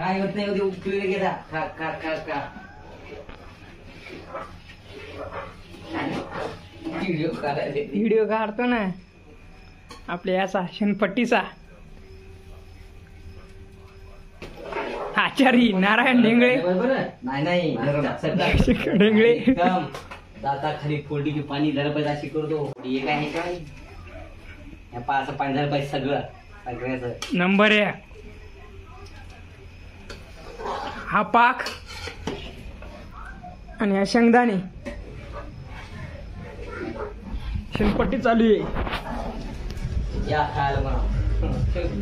काय होत नाही उकळी गेला खा खा खा खा व्हिडिओ काढतो ना आपल्या याचा शेणपट्टीचा आचारी नारायण ढेंगळे. नाही ढेंगळे दाता खाली फोल्डी की पाणी झालं पाहिजे अशी करतो. हे काय आहे काय असं पाणी झालं पाहिजे सगळं सगळ्याच नंबर आहे हा पाक आणि हा शेंगदाणे. शेणपट्टी चालू आहे या खायला म्हणा.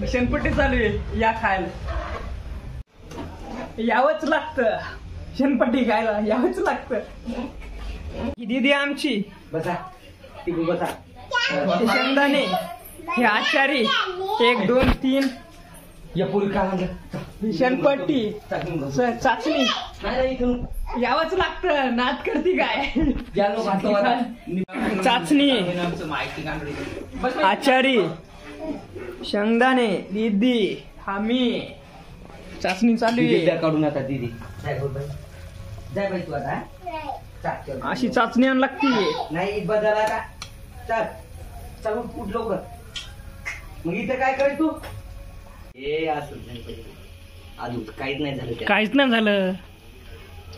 शेणपट्टी चालू आहे या खायला. यावंच लागतं शेणपट्टी खायला यावंच लागतं. ही दीदी आमची बसा ती बसा. हे शेंगदाणे हे आचारी 1 2 3 या पुरी काय म्हणलं शेणपट्टी चाचणी नाही इथून यावंच लागतं. नाद करती काय चाचणी चाचणी आचारी शेंगदाणे दीदी आम्ही चाचणी चालू आहे. काढून आता दीदी जाय बाई तू आता अशी चाचणी आण लागती. नाही बदला का चल चल उठ लवकर. मग इथं काय कर तू हे असं नाही अजून काहीच नाही झालं काहीच नाही झालं.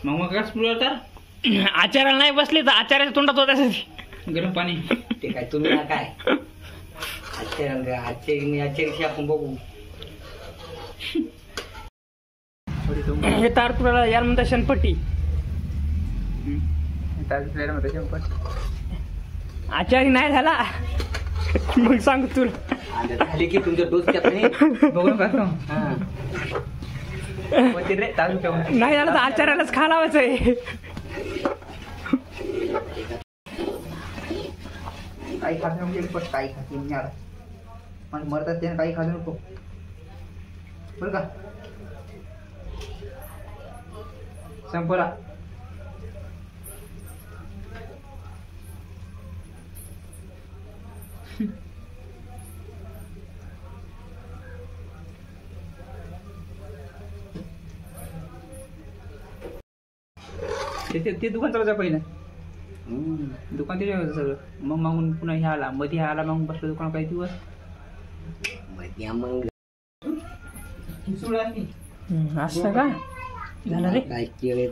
मग काय तर आचार्याला नाही बसले तर आचार्याच्या तोंडात होत्या गरम पाणी ते काय तुम्ही ना काय आश्चर्य आपण बघू. हे तारपुराला यार म्हणतात शेणपट्टी. आचारी नाही झाला मग सांग तुला झाले की तुमच्या डोसक्यात नाही झालं तर आचार्यालाच खा लावायचंय. काही खात नको काही खाते पण मरतात त्याने काही खात नको बरं का. संपला ते दुकान चालू पहिलं दुकान ते सगळं. मग मागून पुन्हा ह्या आला मध्ये आला मग बसलं दुकान काही दिवस असं का झालं रे काय केळ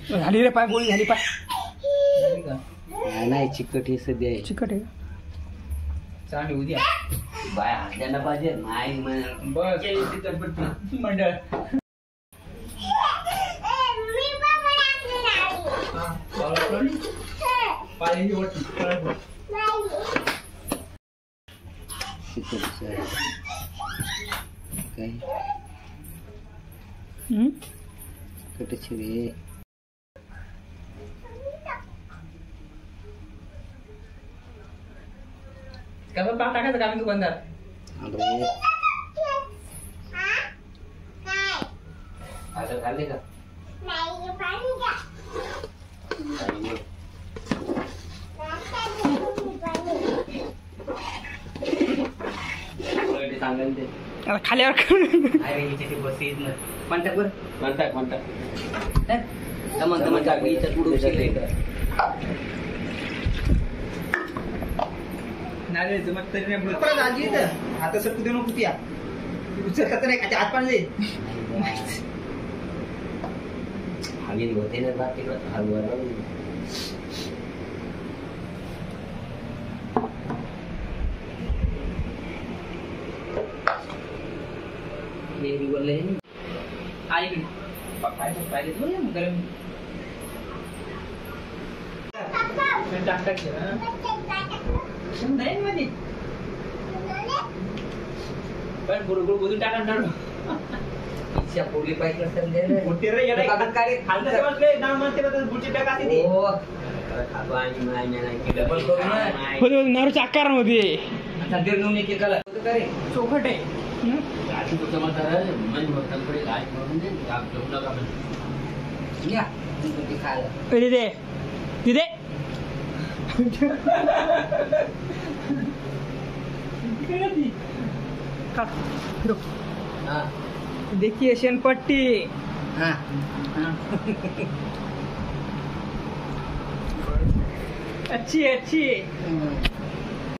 झाली रे पाय गोळी झाली पाय नाही चिकट हे सध्या चिकट आहे चांगली उद्या बाय त्यांना पाहिजे नाही मंडळ रे कसं पाक टाकायचं का मी दुकानदार आता खाल्ले का खाल्यावर आता सर कुठे नको त्या उचलता नाही का हात पाणी जाईल हवी होते ना बोलले आई गरम नाही मध्ये पण गुरु बोलून टाका इच्छा पोरली पाहिजे मोठे रे येडे कागद काढे खालचं समजले नाम म्हणते बद्दल बुची टाका असते ती हो खातो आणि नाही की डबल करू ना होते नारूच्या आकारामध्ये सध्या घेऊन एक एकाला करे चौखट आहे गाठी तो समजदार मन होतकडे गाठ म्हणून दे आप घेऊ नका म्हणजे या ते खायला तिथे तिथे देखिए शेनपट्टी। हाँ अच्छी है अच्छी।